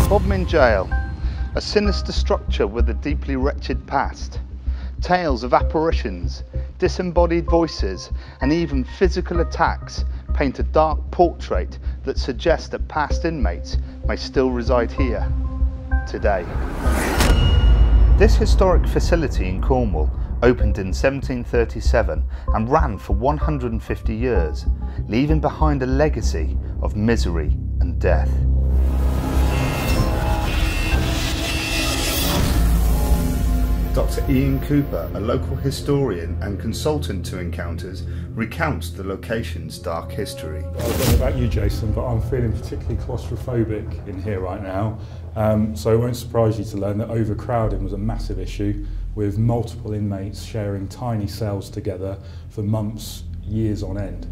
Bodmin Jail, a sinister structure with a deeply wretched past. Tales of apparitions, disembodied voices, and even physical attacks paint a dark portrait that suggests that past inmates may still reside here today. This historic facility in Cornwall opened in 1737 and ran for 150 years, leaving behind a legacy of misery and death. Dr. Ian Cooper, a local historian and consultant to encounters, recounts the location's dark history. I don't know about you, Jason, but I'm feeling particularly claustrophobic in here right now. So it won't surprise you to learn that overcrowding was a massive issue, with multiple inmates sharing tiny cells together for months, years on end.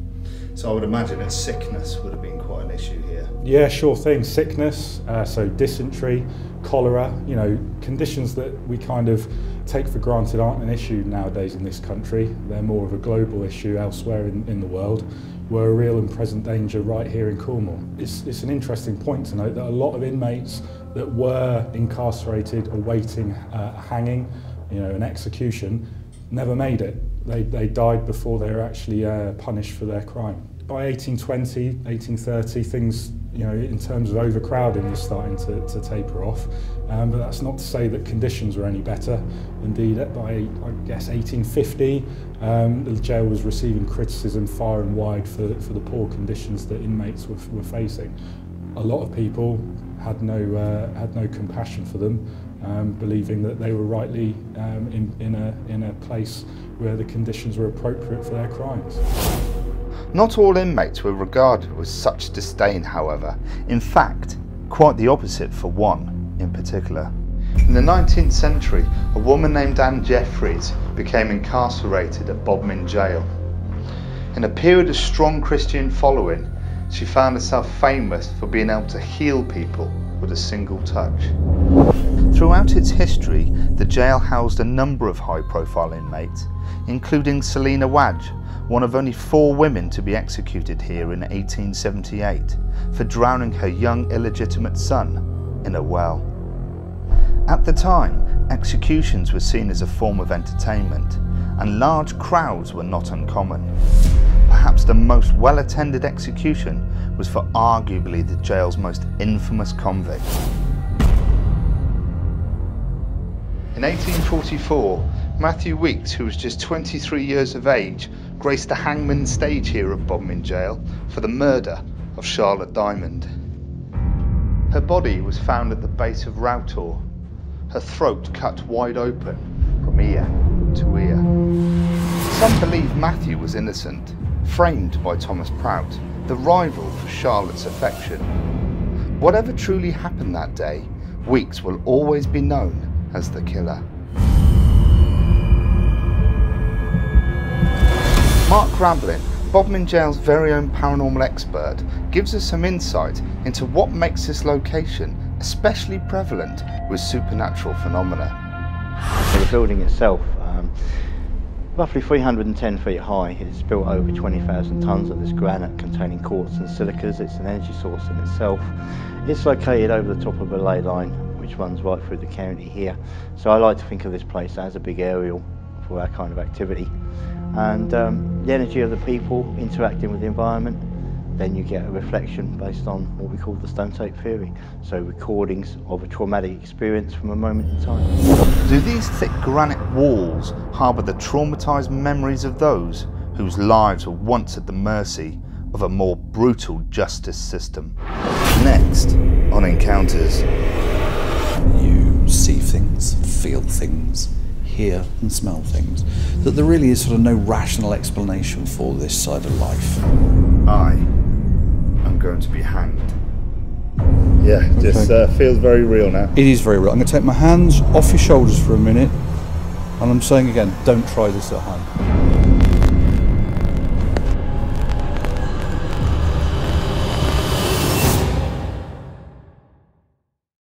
So I would imagine that sickness would have been quite an issue here. Yeah, sure thing. Sickness, so dysentery, cholera, you know, conditions that we kind of take for granted aren't an issue nowadays in this country. They're more of a global issue elsewhere in the world. We're a real and present danger right here in Cornwall. It's an interesting point to note that a lot of inmates that were incarcerated awaiting hanging, you know, an execution, never made it. They died before they were actually punished for their crime. By 1820, 1830, things, you know, in terms of overcrowding was starting to taper off. But that's not to say that conditions were any better. Indeed, by, I guess, 1850, the jail was receiving criticism far and wide for the poor conditions that inmates were facing. A lot of people had no compassion for them, believing that they were rightly in a place where the conditions were appropriate for their crimes. Not all inmates were regarded with such disdain, however. In fact, quite the opposite for one in particular. In the 19th century, a woman named Anne Jeffreys became incarcerated at Bodmin Jail. In a period of strong Christian following, she found herself famous for being able to heal people with a single touch. Throughout its history, the jail housed a number of high-profile inmates, including Selina Wadge, one of only 4 women to be executed here in 1878 for drowning her young illegitimate son in a well. At the time, executions were seen as a form of entertainment, and large crowds were not uncommon. Perhaps the most well-attended execution was for arguably the jail's most infamous convict. In 1844, Matthew Weeks, who was just 23 years of age, graced the hangman's stage here at Bodmin Jail for the murder of Charlotte Diamond. Her body was found at the base of Routor, her throat cut wide open from ear to ear. Some believe Matthew was innocent, framed by Thomas Prout, the rival for Charlotte's affection. Whatever truly happened that day, Weeks will always be known as the killer. Mark Ramblin, Bodmin Jail's very own paranormal expert, gives us some insight into what makes this location especially prevalent with supernatural phenomena. So the building itself, roughly 310 feet high, it's built over 20,000 tonnes of this granite containing quartz and silicas. It's an energy source in itself. It's located over the top of a ley line which runs right through the county here. So I like to think of this place as a big aerial for our kind of activity. And the energy of the people interacting with the environment, then you get a reflection based on what we call the stone tape theory. So recordings of a traumatic experience from a moment in time. Do these thick granite walls harbour the traumatised memories of those whose lives were once at the mercy of a more brutal justice system? Next on Encounters. You see things, feel things, hear and smell things, that there really is sort of no rational explanation for this side of life. I am going to be hanged. Yeah, this feels very real now. It is very real. I'm going to take my hands off your shoulders for a minute, and I'm saying again, don't try this at home.